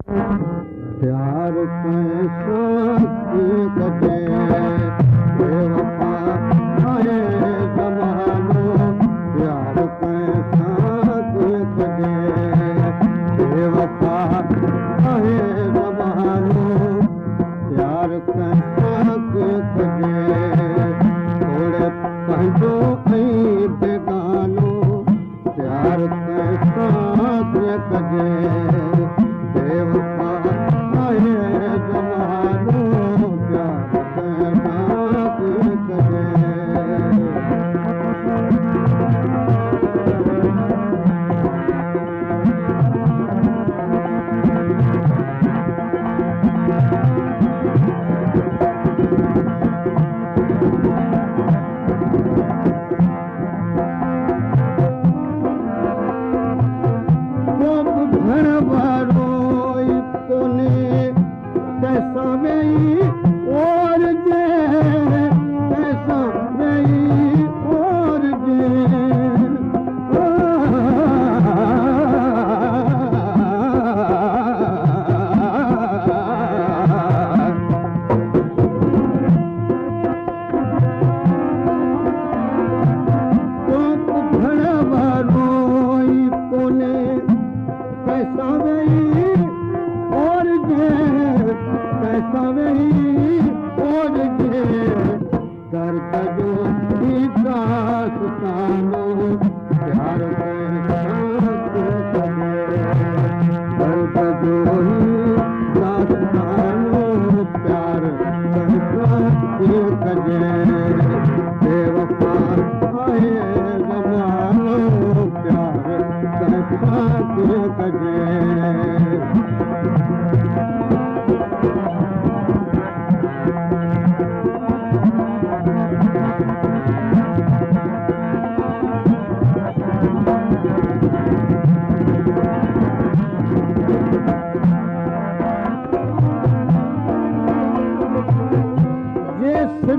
प्यार कैसा कटे बेवफा है ज़मानो प्यार कैसा कटे बेवफा है ज़मानो प्यार कैसा कटे थोड़े पंहिंजो ऐं बेगानो प्यार कैसा कटे बेवफा है ज़मानो प्यार कैसा कटे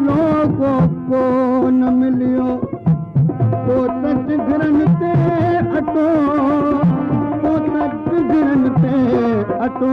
लोगों को न मिलियो तो सच घरन ते अटो तो सच घरन ते अटो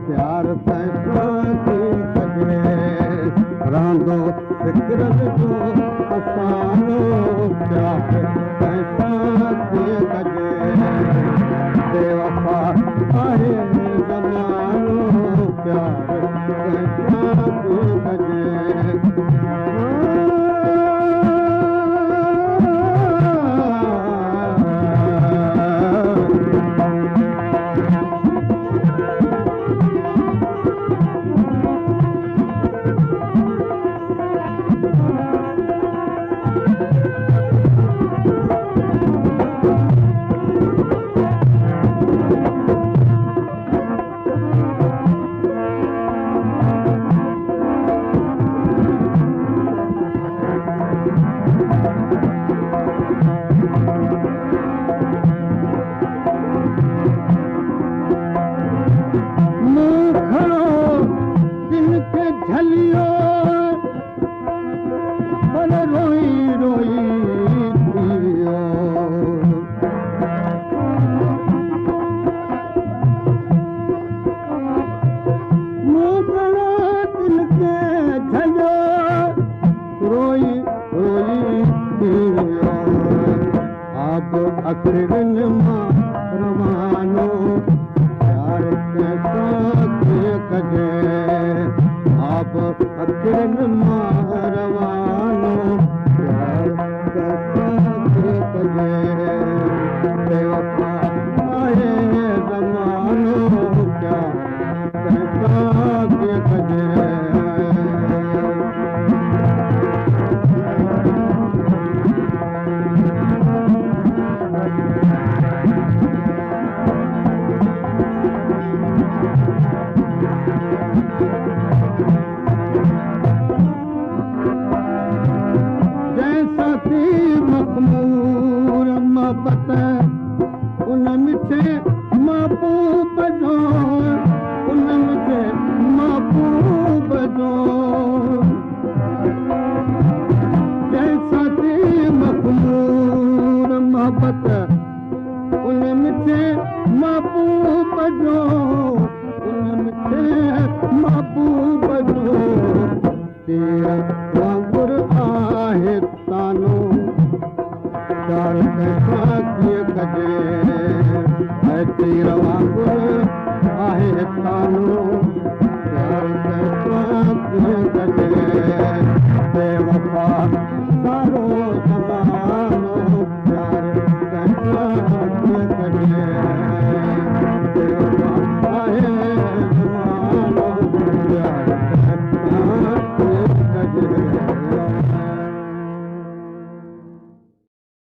प्यार पैसा कजे रांदो फिक्रन जो असानो प्यार पैसा कजे बेवफा आहे ज़मानो प्यार पैसा कजे रवानो प्यार कैसा कजे आप अखरन रवानो प्यार कैसा कजे बेवफा आहे ज़मानो प्यार कैसा कजे मोहब्बत उन मिठे महबूब जो उन मिठे महबूब जो तेरा वांगुर आहे तानो प्यार कैसा किए कजे